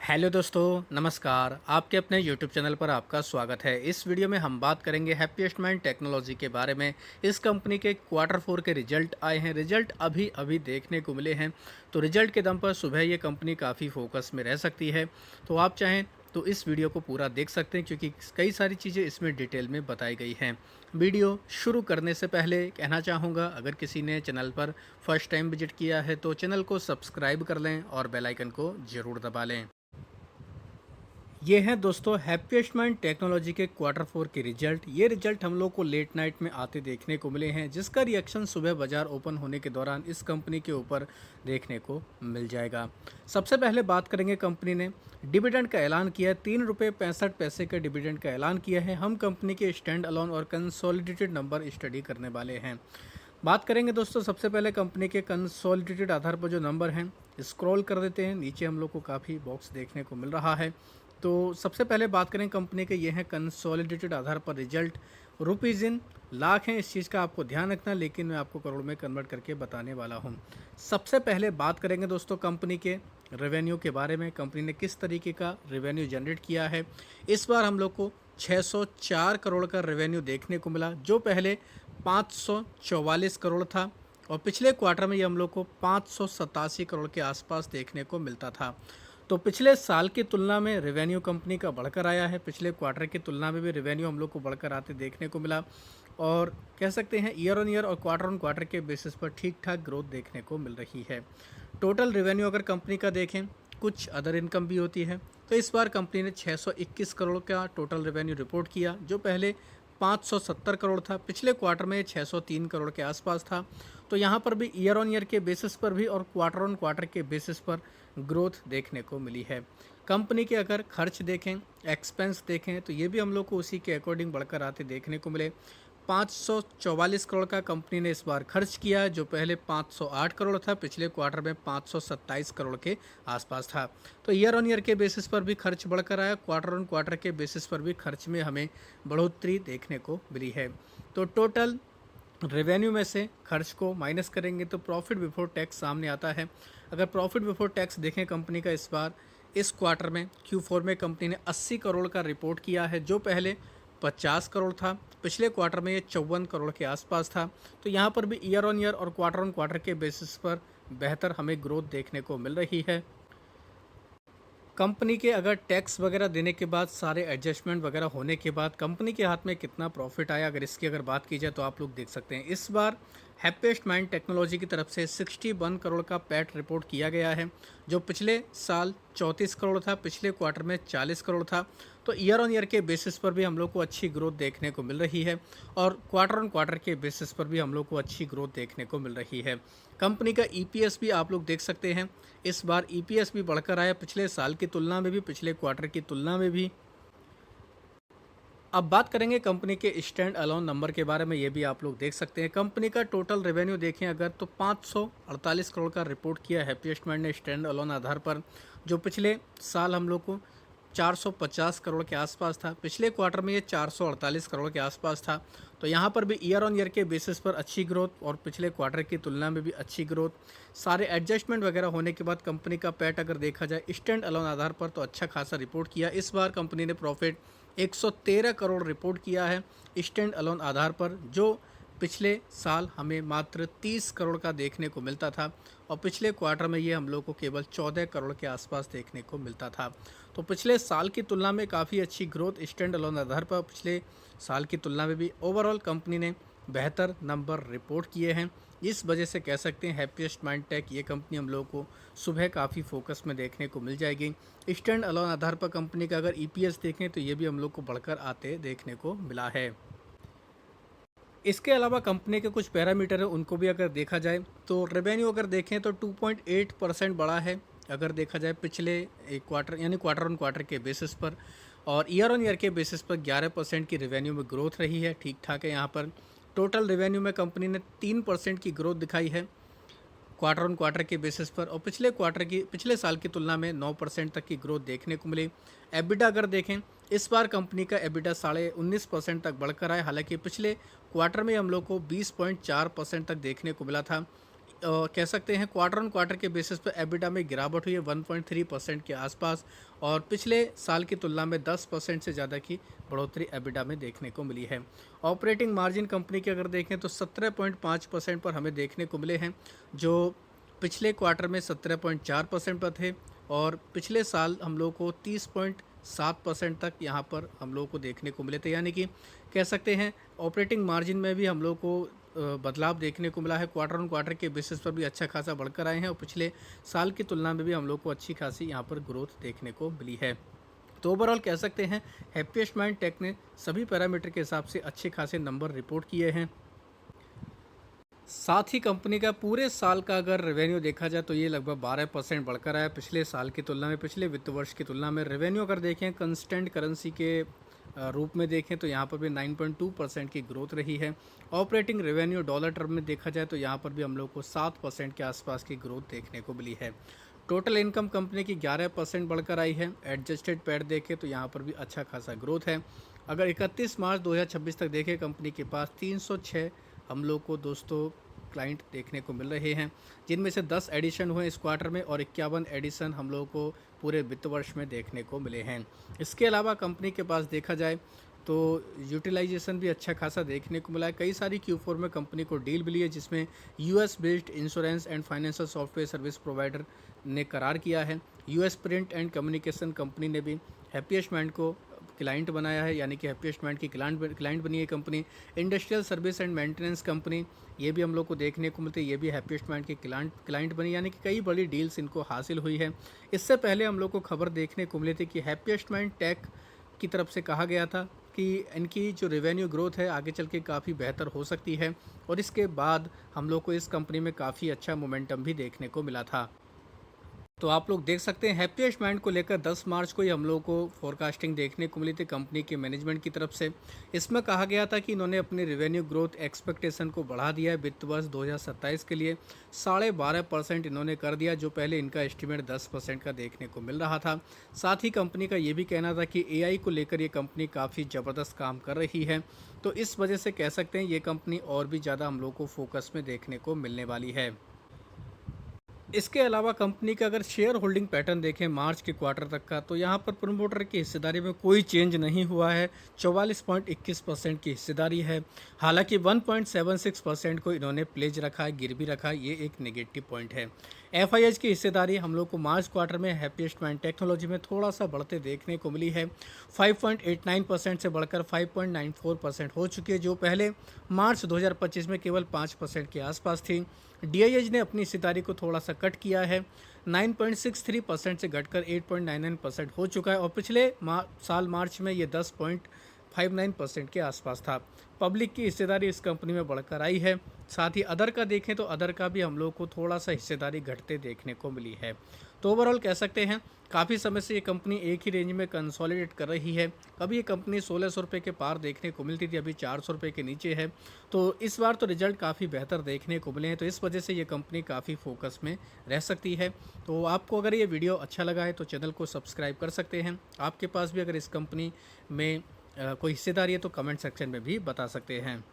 Hello दोस्तों, नमस्कार। आपके अपने यूट्यूब चैनल पर आपका स्वागत है। इस वीडियो में हम बात करेंगे हैप्पीएस्ट माइंड टेक्नोलॉजी के बारे में। इस कंपनी के क्वार्टर 4 के रिजल्ट आए हैं। रिजल्ट अभी अभी देखने को मिले हैं। तो रिजल्ट के दम पर सुबह ये कंपनी काफ़ी फोकस में रह सकती है। तो आप चाहें तो इस वीडियो को पूरा देख सकते हैं, क्योंकि कई सारी चीज़ें इसमें डिटेल में बताई गई हैं। वीडियो शुरू करने से पहले कहना चाहूँगा, अगर किसी ने चैनल पर फर्स्ट टाइम विजिट किया है तो चैनल को सब्सक्राइब कर लें और बेल आइकन को ज़रूर दबा लें। ये हैं दोस्तों हैप्पीएस्ट माइंड टेक्नोलॉजी के क्वार्टर 4 के रिजल्ट। ये रिजल्ट हम लोग को लेट नाइट में आते देखने को मिले हैं, जिसका रिएक्शन सुबह बाजार ओपन होने के दौरान इस कंपनी के ऊपर देखने को मिल जाएगा। सबसे पहले बात करेंगे, कंपनी ने डिविडेंड का ऐलान किया है। 3 रुपये 65 पैसे का डिविडेंड का ऐलान किया है। हम कंपनी के स्टैंड अलोन और कंसोलिडेटेड नंबर स्टडी करने वाले हैं। बात करेंगे दोस्तों, सबसे पहले कंपनी के कंसोलिडेटेड आधार पर जो नंबर हैं, स्क्रॉल कर देते हैं। नीचे हम लोग को काफ़ी बॉक्स देखने को मिल रहा है। तो सबसे पहले बात करें कंपनी के, ये हैं कंसोलिडेटेड आधार पर रिजल्ट। रुपीज़ इन लाख हैं, इस चीज़ का आपको ध्यान रखना, लेकिन मैं आपको करोड़ में कन्वर्ट करके बताने वाला हूं। सबसे पहले बात करेंगे दोस्तों कंपनी के रेवेन्यू के बारे में। कंपनी ने किस तरीके का रेवेन्यू जनरेट किया है। इस बार हम लोग को 604 करोड़ का रेवेन्यू देखने को मिला, जो पहले 544 करोड़ था। और पिछले क्वार्टर में ये हम लोग को 587 करोड़ के आसपास देखने को मिलता था। तो पिछले साल की तुलना में रेवेन्यू कंपनी का बढ़कर आया है। पिछले क्वार्टर की तुलना में भी रेवेन्यू हम लोग को बढ़कर आते देखने को मिला। और कह सकते हैं ईयर ऑन ईयर और क्वार्टर ऑन क्वार्टर के बेसिस पर ठीक ठाक ग्रोथ देखने को मिल रही है। टोटल रेवेन्यू अगर कंपनी का देखें, कुछ अदर इनकम भी होती है। तो इस बार कंपनी ने 621 करोड़ का टोटल रेवेन्यू रिपोर्ट किया, जो पहले 570 करोड़ था। पिछले क्वार्टर में 603 करोड़ के आसपास था। तो यहाँ पर भी ईयर ऑन ईयर के बेसिस पर भी और क्वार्टर ऑन क्वार्टर के बेसिस पर ग्रोथ देखने को मिली है। कंपनी के अगर खर्च देखें, एक्सपेंस देखें, तो ये भी हम लोग को उसी के अकॉर्डिंग बढ़कर आते देखने को मिले। 544 करोड़ का कंपनी ने इस बार खर्च किया, जो पहले 508 करोड़ था। पिछले क्वार्टर में 527 करोड़ के आसपास था। तो ईयर ऑन ईयर के बेसिस पर भी खर्च बढ़कर आया, क्वार्टर ऑन क्वार्टर के बेसिस पर भी खर्च में हमें बढ़ोतरी देखने को मिली है। तो टोटल रेवेन्यू में से खर्च को माइनस करेंगे तो प्रॉफिट बिफोर टैक्स सामने आता है। अगर प्रॉफिट बिफोर टैक्स देखें कंपनी का, इस बार इस क्वार्टर में Q4 में कंपनी ने 80 करोड़ का रिपोर्ट किया है, जो पहले 50 करोड़ था। पिछले क्वार्टर में ये 54 करोड़ के आसपास था। तो यहाँ पर भी ईयर ऑन ईयर और क्वार्टर ऑन क्वार्टर के बेसिस पर बेहतर हमें ग्रोथ देखने को मिल रही है। कंपनी के अगर टैक्स वगैरह देने के बाद, सारे एडजस्टमेंट वगैरह होने के बाद कंपनी के हाथ में कितना प्रॉफिट आया, अगर इसकी अगर बात की जाए तो आप लोग देख सकते हैं। इस बार हैप्पीएस्ट माइंड टेक्नोलॉजी की तरफ से 61 करोड़ का पैट रिपोर्ट किया गया है, जो पिछले साल 34 करोड़ था। पिछले क्वार्टर में 40 करोड़ था। तो ईयर ऑन ईयर के बेसिस पर भी हम लोग को अच्छी ग्रोथ देखने को मिल रही है, और क्वार्टर ऑन क्वार्टर के बेसिस पर भी हम लोग को अच्छी ग्रोथ देखने को मिल रही है। कंपनी का ईपीएस भी आप लोग देख सकते हैं। इस बार ईपीएस भी बढ़कर आया, पिछले साल की तुलना में भी, पिछले क्वार्टर की तुलना में भी। अब बात करेंगे कंपनी के स्टैंड अलोन नंबर के बारे में। ये भी आप लोग देख सकते हैं। कंपनी का टोटल रेवेन्यू देखें अगर, तो 548 करोड़ का रिपोर्ट किया है हैप्पीएस्ट माइंड ने स्टैंड अलोन आधार पर, जो पिछले साल हम लोग को 450 करोड़ के आसपास था। पिछले क्वार्टर में ये 448 करोड़ के आसपास था। तो यहाँ पर भी ईयर ऑन ईयर के बेसिस पर अच्छी ग्रोथ, और पिछले क्वार्टर की तुलना में भी अच्छी ग्रोथ। सारे एडजस्टमेंट वगैरह होने के बाद कंपनी का पैट अगर देखा जाए स्टैंड अलोन आधार पर, तो अच्छा खासा रिपोर्ट किया। इस बार कंपनी ने प्रॉफिट 113 करोड़ रिपोर्ट किया है स्टैंड अलोन आधार पर, जो पिछले साल हमें मात्र 30 करोड़ का देखने को मिलता था। और पिछले क्वार्टर में ये हम लोग को केवल 14 करोड़ के आसपास देखने को मिलता था। तो पिछले साल की तुलना में काफ़ी अच्छी ग्रोथ स्टैंड अलोन आधार पर पिछले साल की तुलना में भी ओवरऑल कंपनी ने बेहतर नंबर रिपोर्ट किए हैं। इस वजह से कह सकते हैं हैप्पीएस्ट माइंड टेक, ये कंपनी हम लोगों को सुबह काफ़ी फोकस में देखने को मिल जाएगी। स्टैंड अलोन आधार पर कंपनी का अगर ईपीएस देखें, तो ये भी हम लोग को बढ़कर आते देखने को मिला है। इसके अलावा कंपनी के कुछ पैरामीटर है, उनको भी अगर देखा जाए तो रेवेन्यू अगर देखें तो 2.8% बढ़ा है, अगर देखा जाए पिछले एक क्वार्टर यानी क्वार्टर ऑन क्वार्टर के बेसिस पर। और ईयर ऑन ईयर के बेसिस पर 11% की रेवेन्यू में ग्रोथ रही है, ठीक ठाक है। यहाँ पर टोटल रेवेन्यू में कंपनी ने 3% की ग्रोथ दिखाई है क्वार्टर ऑन क्वार्टर के बेसिस पर, और पिछले साल की तुलना में 9% तक की ग्रोथ देखने को मिली। एबिटा अगर देखें, इस बार कंपनी का एबिटा 19.5% तक बढ़कर आया। हालांकि पिछले क्वार्टर में हम लोग को 20.4% तक देखने को मिला था। कह सकते हैं क्वार्टर ऑन क्वार्टर के बेसिस पे एबिटा में गिरावट हुई है 1.3% के आसपास और पिछले साल की तुलना में 10% से ज़्यादा की बढ़ोतरी एबिटा में देखने को मिली है। ऑपरेटिंग मार्जिन कंपनी की अगर देखें तो 17.5% पर हमें देखने को मिले हैं, जो पिछले क्वार्टर में 17.4% पर थे और पिछले साल हम लोग को 30.7% तक यहाँ पर हम लोग को देखने को मिले थे। यानी कि कह सकते हैं ऑपरेटिंग मार्जिन में भी हम लोग को बदलाव देखने को मिला है। क्वार्टर ऑन क्वार्टर के बेसिस पर भी अच्छा खासा बढ़कर आए हैं और पिछले साल की तुलना में भी हम लोग को अच्छी खासी यहाँ पर ग्रोथ देखने को मिली है। तो ओवरऑल कह सकते हैं हैप्पीएस्ट माइंड टेक ने सभी पैरामीटर के हिसाब से अच्छे खासे नंबर रिपोर्ट किए हैं। साथ ही कंपनी का पूरे साल का अगर रेवेन्यू देखा जाए तो ये लगभग 12% बढ़कर आया पिछले साल की तुलना में, पिछले वित्त वर्ष की तुलना में। रेवेन्यू अगर देखें कंस्टेंट करेंसी के रूप में देखें तो यहाँ पर भी 9.2% की ग्रोथ रही है। ऑपरेटिंग रेवेन्यू डॉलर टर्म में देखा जाए तो यहाँ पर भी हम लोग को 7% के आसपास की ग्रोथ देखने को मिली है। टोटल इनकम कंपनी की 11% बढ़कर आई है। एडजस्टेड पैड देखें तो यहाँ पर भी अच्छा खासा ग्रोथ है। अगर 31 मार्च 2026 तक देखें कंपनी के पास 306 हम लोग को दोस्तों क्लाइंट देखने को मिल रहे हैं, जिनमें से 10 एडिशन हुए इस क्वार्टर में और 51 एडिशन हम लोगों को पूरे वित्त वर्ष में देखने को मिले हैं। इसके अलावा कंपनी के पास देखा जाए तो यूटिलाइजेशन भी अच्छा खासा देखने को मिला है। कई सारी Q4 में कंपनी को डील मिली है, जिसमें US based insurance and financial software service provider ने करार किया है। US print and communication company ने भी हैप्पीएस्ट माइंड को क्लाइंट बनाया है, यानी कि हैप्पीएस्ट माइंड की क्लाइंट बनी है company. Industrial service and maintenance company, ये भी हम लोग को देखने को मिलती है, ये भी हैप्पीएस्ट माइंड की क्लाइंट बनी, यानी कि कई बड़ी डील्स इनको हासिल हुई है। इससे पहले हम लोग को खबर देखने को मिली थी कि हैप्पीएस्ट माइंड टेक की तरफ से कहा गया था कि इनकी जो रेवेन्यू ग्रोथ है आगे चल के काफ़ी बेहतर हो सकती है और इसके बाद हम लोग को इस कंपनी में काफ़ी अच्छा मोमेंटम भी देखने को मिला था। तो आप लोग देख सकते हैं हैप्पीएस्ट माइंड को लेकर 10 मार्च को ही हम लोग को फोरकास्टिंग देखने को मिली थी कंपनी के मैनेजमेंट की तरफ से। इसमें कहा गया था कि इन्होंने अपनी रेवेन्यू ग्रोथ एक्सपेक्टेशन को बढ़ा दिया है वित्त वर्ष 2027 के लिए 12.5% इन्होंने कर दिया, जो पहले इनका एस्टिमेट 10% का देखने को मिल रहा था। साथ ही कंपनी का ये भी कहना था कि AI को लेकर ये कंपनी काफ़ी ज़बरदस्त काम कर रही है, तो इस वजह से कह सकते हैं ये कंपनी और भी ज़्यादा हम लोग को फोकस में देखने को मिलने वाली है। इसके अलावा कंपनी का अगर शेयर होल्डिंग पैटर्न देखें मार्च के क्वार्टर तक का, तो यहाँ पर प्रमोटर की हिस्सेदारी में कोई चेंज नहीं हुआ है। 44.21% की हिस्सेदारी है। हालांकि 1.76% को इन्होंने प्लेज रखा है, गिरवी रखा है, ये एक नेगेटिव पॉइंट है। FIH की हिस्सेदारी हम लोग को मार्च क्वार्टर में हैप्पीएस्ट माइंड टेक्नोलॉजी में थोड़ा सा बढ़ते देखने को मिली है। 5.89% से बढ़कर 5.94% हो चुकी है, जो पहले मार्च 2025 में केवल 5% के आसपास थी। DIH ने अपनी हिस्सेदारी को थोड़ा सा कट किया है, 9.63% से घटकर 8.99% हो चुका है और पिछले साल मार्च में ये 10.59% के आसपास था। पब्लिक की हिस्सेदारी इस कंपनी में बढ़कर आई है। साथ ही अदर का देखें तो अदर का भी हम लोग को थोड़ा सा हिस्सेदारी घटते देखने को मिली है। तो ओवरऑल कह सकते हैं काफ़ी समय से ये कंपनी एक ही रेंज में कंसोलिडेट कर रही है। कभी ये कंपनी 1600 रुपये के पार देखने को मिलती थी, अभी 400 रुपये के नीचे है। तो इस बार तो रिजल्ट काफ़ी बेहतर देखने को मिले हैं, तो इस वजह से ये कंपनी काफ़ी फोकस में रह सकती है। तो आपको अगर ये वीडियो अच्छा लगा है तो चैनल को सब्सक्राइब कर सकते हैं। आपके पास भी अगर इस कंपनी में कोई हिस्सेदारी है तो कमेंट सेक्शन में भी बता सकते हैं।